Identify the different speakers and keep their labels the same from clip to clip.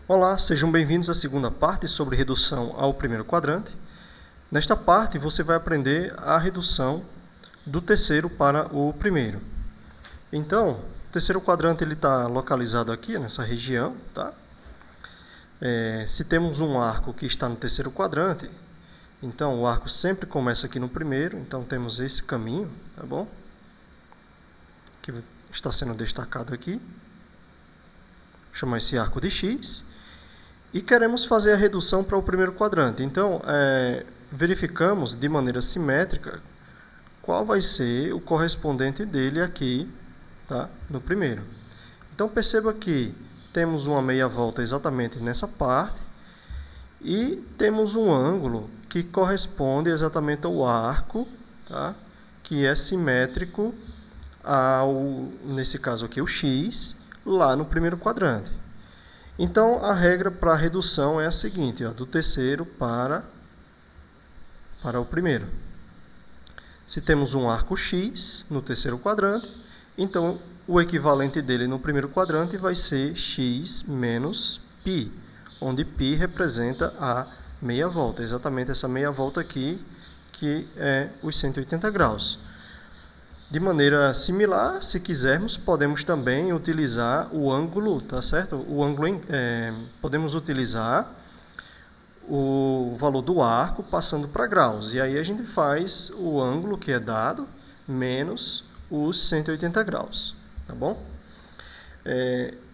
Speaker 1: Olá, sejam bem-vindos à segunda parte sobre redução ao primeiro quadrante. Nesta parte, você vai aprender a redução do terceiro para o primeiro. Então, o terceiro quadrante está localizado aqui, nessa região, tá? Se temos um arco que está no terceiro quadrante, então o arco sempre começa aqui no primeiro, então temos esse caminho, tá bom? Que está sendo destacado aqui. Vou chamar esse arco de X. E queremos fazer a redução para o primeiro quadrante. Então, verificamos de maneira simétrica qual vai ser o correspondente dele aqui, tá? No primeiro. Então, perceba que temos uma meia volta exatamente nessa parte e temos um ângulo que corresponde exatamente ao arco, tá? Que é simétrico ao, nesse caso aqui, o X, lá no primeiro quadrante. Então, a regra para a redução é a seguinte, ó, do terceiro para o primeiro. Se temos um arco X no terceiro quadrante, então o equivalente dele no primeiro quadrante vai ser X menos π, onde π representa a meia volta, exatamente essa meia volta aqui, que é os 180 graus. De maneira similar, se quisermos, podemos também utilizar o ângulo, tá certo? O ângulo, podemos utilizar o valor do arco passando para graus. E aí a gente faz o ângulo que é dado menos os 180 graus, tá bom?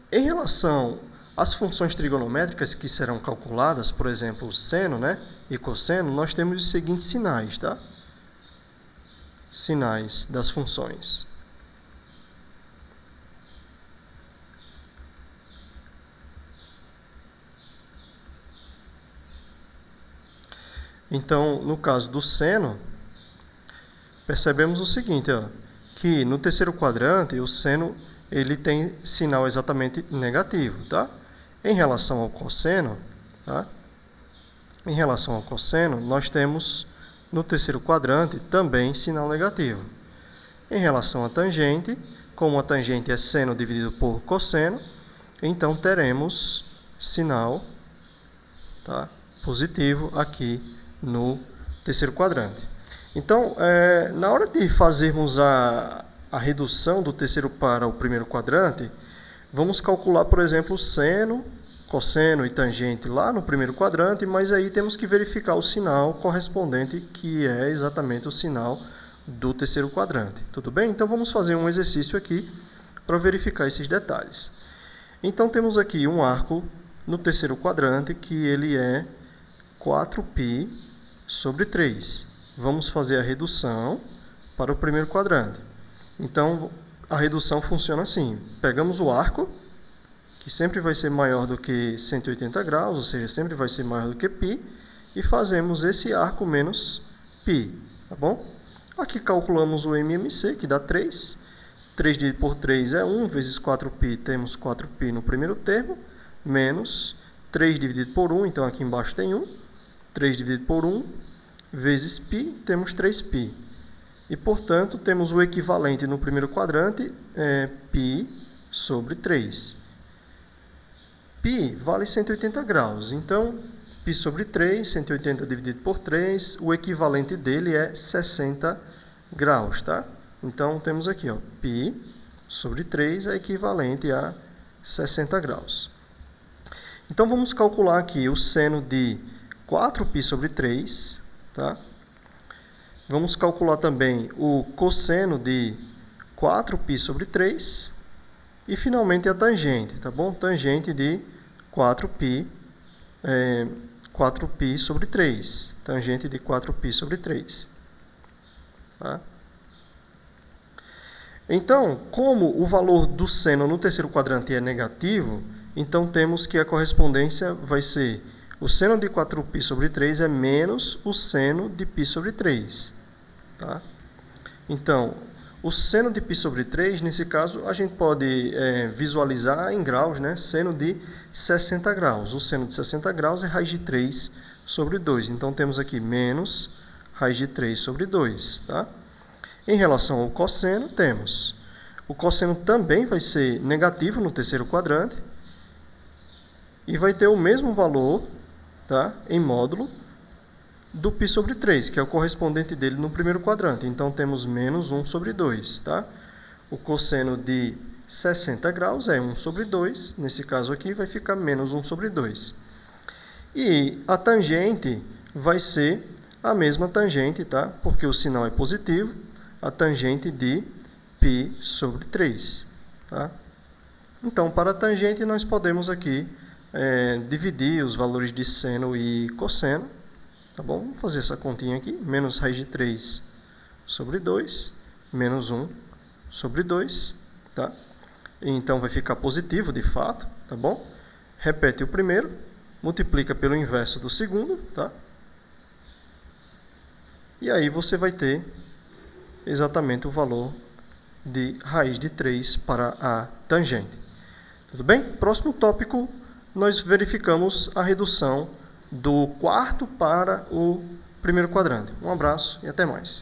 Speaker 1: Em relação às funções trigonométricas que serão calculadas, por exemplo, o seno, né, e cosseno, nós temos os seguintes sinais, tá? Sinais das funções. Então, no caso do seno, percebemos o seguinte, ó, que no terceiro quadrante o seno ele tem sinal exatamente negativo, tá? Em relação ao cosseno, tá? Em relação ao cosseno, nós temos no terceiro quadrante também sinal negativo. Em relação à tangente, como a tangente é seno dividido por cosseno, então teremos sinal, tá, positivo aqui no terceiro quadrante. Então, na hora de fazermos a redução do terceiro para o primeiro quadrante, vamos calcular, por exemplo, o seno, cosseno e tangente lá no primeiro quadrante, mas aí temos que verificar o sinal correspondente, que é exatamente o sinal do terceiro quadrante. Tudo bem? Então, vamos fazer um exercício aqui para verificar esses detalhes. Então, temos aqui um arco no terceiro quadrante, que ele é 4π sobre 3. Vamos fazer a redução para o primeiro quadrante. Então, a redução funciona assim. Pegamos o arco, que sempre vai ser maior do que 180 graus, ou seja, sempre vai ser maior do que π, e fazemos esse arco menos π, tá bom? Aqui calculamos o MMC, que dá 3. 3 dividido por 3 é 1, vezes 4π, temos 4π no primeiro termo, menos 3 dividido por 1, então aqui embaixo tem 1. 3 dividido por 1, vezes π, temos 3π. E, portanto, temos o equivalente no primeiro quadrante, π sobre 3. Π vale 180 graus, então, π sobre 3, 180 dividido por 3, o equivalente dele é 60 graus, tá? Então, temos aqui, ó, π sobre 3 é equivalente a 60 graus. Então, vamos calcular aqui o seno de 4π sobre 3, tá? Vamos calcular também o cosseno de 4π sobre 3 e, finalmente, a tangente, tá bom? Tangente de 4π sobre 3. Tangente de 4π sobre 3. Tá? Então, como o valor do seno no terceiro quadrante é negativo, então temos que a correspondência vai ser o seno de 4π sobre 3 é menos o seno de π sobre 3. Tá? Então, o seno de π sobre 3, nesse caso, a gente pode visualizar em graus, né? Seno de 60 graus. O seno de 60 graus é raiz de 3 sobre 2. Então, temos aqui menos raiz de 3 sobre 2. Tá? Em relação ao cosseno, temos o cosseno também vai ser negativo no terceiro quadrante. e vai ter o mesmo valor, tá, em módulo do π sobre 3, que é o correspondente dele no primeiro quadrante. Então, temos menos 1 sobre 2. Tá? O cosseno de 60 graus é 1 sobre 2. Nesse caso aqui, vai ficar menos 1 sobre 2. E a tangente vai ser a mesma tangente, tá? Porque o sinal é positivo, a tangente de π sobre 3. Tá? Então, para a tangente, nós podemos aqui dividir os valores de seno e cosseno. Tá bom? Vamos fazer essa continha aqui. Menos raiz de 3 sobre 2, menos 1 sobre 2. Tá? Então, vai ficar positivo, de fato. Tá bom? Repete o primeiro, multiplica pelo inverso do segundo. Tá? E aí você vai ter exatamente o valor de raiz de 3 para a tangente. Tudo bem? Próximo tópico, nós verificamos a redução do quarto para o primeiro quadrante. Um abraço e até mais.